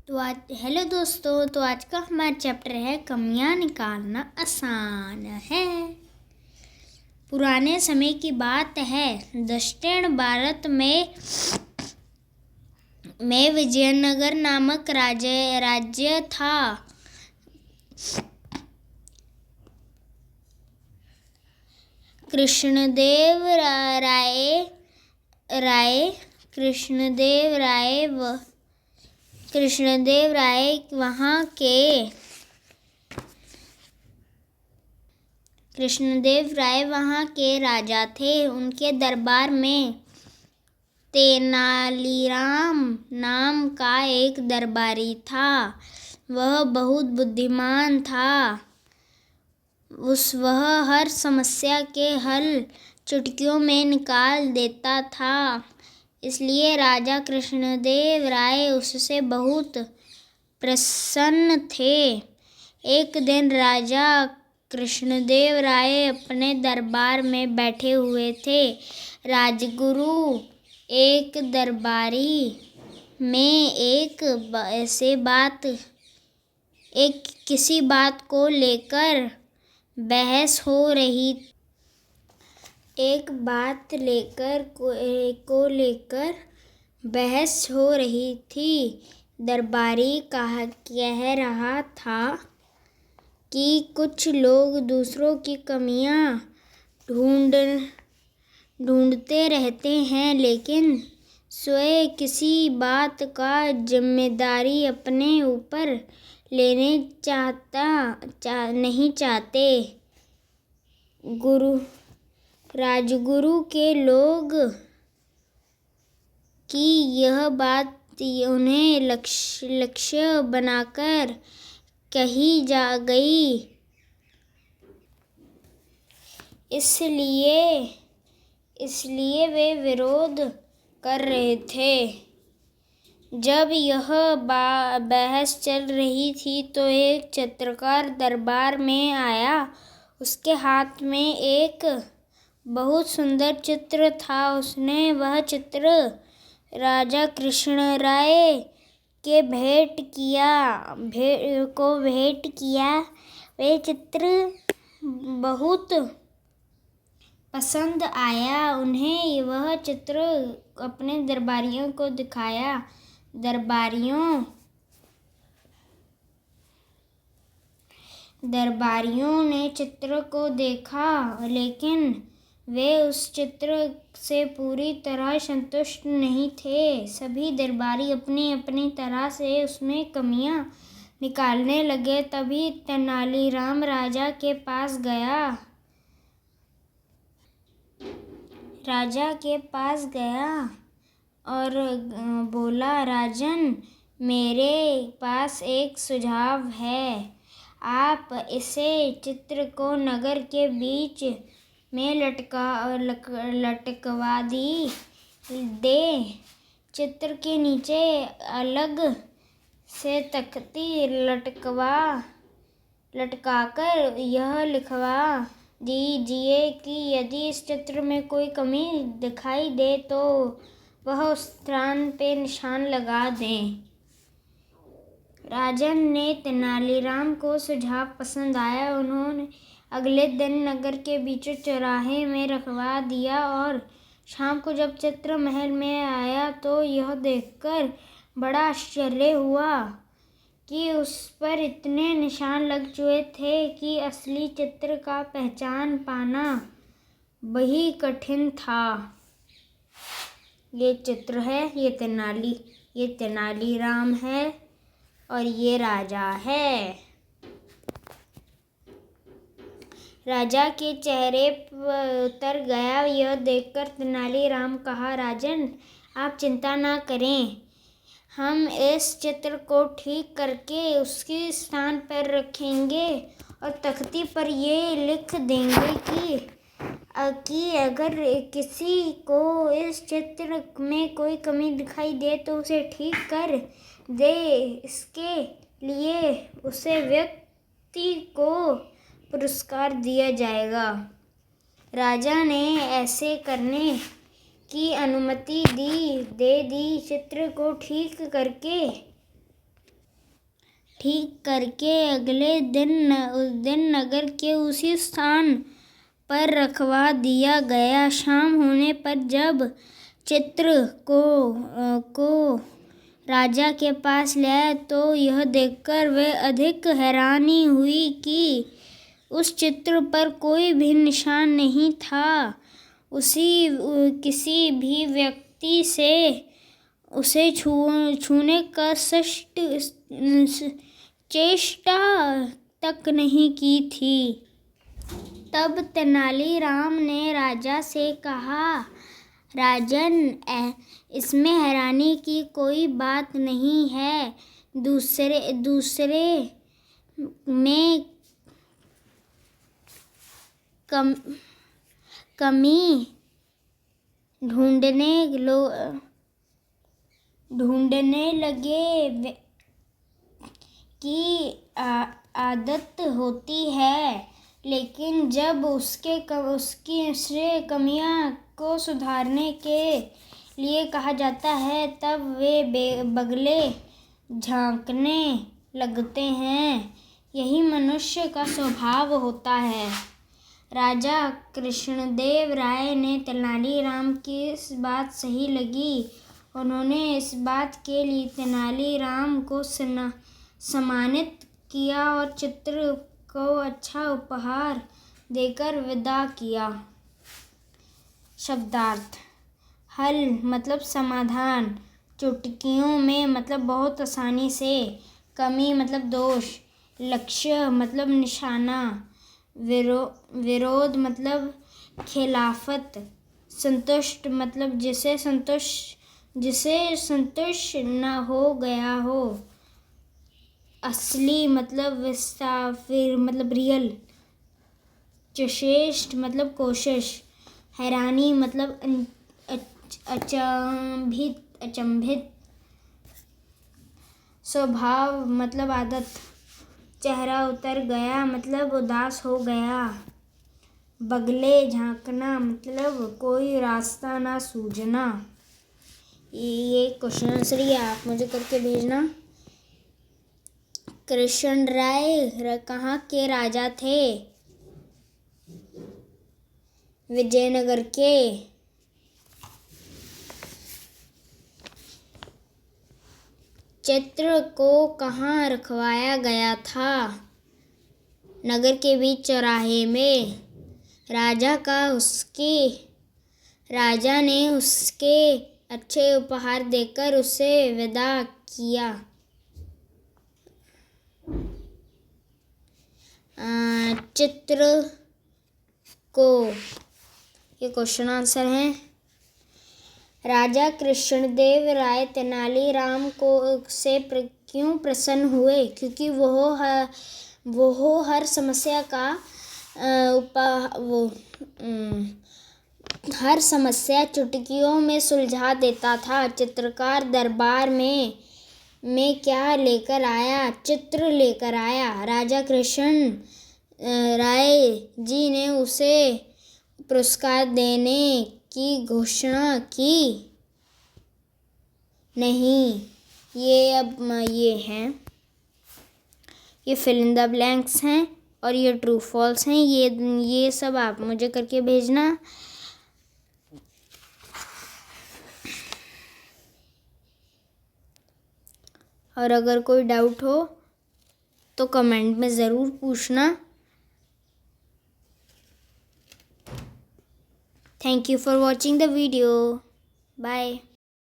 तो आज हेलो दोस्तों, तो आज का हमारा चैप्टर है कमियां निकालना आसान है। पुराने समय की बात है। दक्षिण भारत में विजयनगर नामक राज्य था। कृष्णदेव राय वहाँ के राजा थे। उनके दरबार में तेनालीराम नाम का एक दरबारी था। वह बहुत बुद्धिमान था। वह हर समस्या के हल चुटकियों में निकाल देता था। इसलिए राजा कृष्णदेव राय उससे बहुत प्रसन्न थे। एक दिन राजा कृष्णदेव राय अपने दरबार में बैठे हुए थे। राजगुरु एक दरबारी में किसी बात को लेकर बहस हो रही थी। दरबारी कह रहा था कि कुछ लोग दूसरों की कमियां ढूंढते रहते हैं, लेकिन स्वयं किसी बात का जिम्मेदारी अपने ऊपर लेने नहीं चाहते। राजगुरु के लोग की यह बात उन्हें लक्ष्य बनाकर कही जा गई। इसलिए वे विरोध कर रहे थे। जब यह बहस चल रही थी तो एक चित्रकार दरबार में आया। उसके हाथ में एक बहुत सुंदर चित्र था। उसने वह चित्र राजा कृष्णराय के भेंट किया। वे चित्र बहुत पसंद आया। उन्हें वह चित्र अपने दरबारियों को दिखाया। दरबारियों ने चित्र को देखा, लेकिन वे उस चित्र से पूरी तरह संतुष्ट नहीं थे। सभी दरबारी अपनी अपनी तरह से उसमें कमियां निकालने लगे। तभी तेनालीराम राजा के पास गया और बोला, राजन, मेरे पास एक सुझाव है। आप इसे चित्र को नगर के बीच में लटकवा दे। चित्र के नीचे अलग से तख्ती लटकाकर यह लिखवा दीजिए कि यदि इस चित्र में कोई कमी दिखाई दे तो वह उस स्थान पे निशान लगा दें। राजन ने तेनालीराम को सुझाव पसंद आया। उन्होंने अगले दिन नगर के बीचों चौराहे में रखवा दिया और शाम को जब चित्र महल में आया तो यह देखकर बड़ा आश्चर्य हुआ कि उस पर इतने निशान लग चुके थे कि असली चित्र का पहचान पाना वही कठिन था। ये चित्र है, ये तेनालीराम है और ये राजा है। राजा के चेहरे पर उतर गया। यह देखकर तेनालीराम कहा, राजन, आप चिंता ना करें। हम इस चित्र को ठीक करके उसके स्थान पर रखेंगे और तख्ती पर ये लिख देंगे कि अगर किसी को इस चित्र में कोई कमी दिखाई दे तो उसे ठीक कर दे। इसके लिए उसे व्यक्ति को पुरस्कार दिया जाएगा। राजा ने ऐसे करने की अनुमति दे दी। चित्र को ठीक करके ठीक करके अगले दिन उस दिन नगर के उसी स्थान पर रखवा दिया गया। शाम होने पर जब चित्र को राजा के पास लाया तो यह देखकर वे अधिक हैरानी हुई कि उस चित्र पर कोई भी निशान नहीं था। किसी भी व्यक्ति से उसे छूने का चेष्टा तक नहीं की थी। तब तेनालीराम ने राजा से कहा, राजन, इसमें हैरानी की कोई बात नहीं है। दूसरे में कमी ढूंढने लगे की आदत होती है, लेकिन जब उसकी कमियां को सुधारने के लिए कहा जाता है तब वे बगले झांकने लगते हैं। यही मनुष्य का स्वभाव होता है। राजा कृष्णदेव राय ने तेनालीराम की इस बात सही लगी। उन्होंने इस बात के लिए तेनालीराम को सम्मानित किया और चित्र को अच्छा उपहार देकर विदा किया। शब्दार्थ: हल मतलब समाधान, चुटकियों में मतलब बहुत आसानी से, कमी मतलब दोष, लक्ष्य मतलब निशाना, विरोध मतलब खिलाफत, संतुष्ट मतलब जिसे संतुष्ट न हो गया हो, असली मतलब वास्तविक मतलब रियल, चेष्टा मतलब कोशिश, हैरानी मतलब अचंभित, स्वभाव मतलब आदत, चेहरा उतर गया मतलब उदास हो गया, बगले झांकना मतलब कोई रास्ता ना सूझना। ये क्वेश्चन आंसर ये आप मुझे करके भेजना। कृष्ण राय कहाँ के राजा थे? विजयनगर के। चित्र को कहाँ रखवाया गया था? नगर के बीच चौराहे में। राजा ने उसके अच्छे उपहार देकर उसे विदा किया। चित्र को, ये क्वेश्चन आंसर है। राजा कृष्णदेव राय तेनालीराम से क्यों प्रसन्न हुए? क्योंकि वो हर समस्या का हर समस्या चुटकियों में सुलझा देता था। चित्रकार दरबार में क्या लेकर आया? चित्र लेकर आया। राजा कृष्ण राय जी ने उसे पुरस्कार देने की घोषणा की नहीं। ये फिल इन द ब्लैंक्स हैं और ये ट्रू फॉल्स हैं। ये सब आप मुझे करके भेजना। और अगर कोई डाउट हो तो कमेंट में ज़रूर पूछना। Thank you for watching the video. Bye.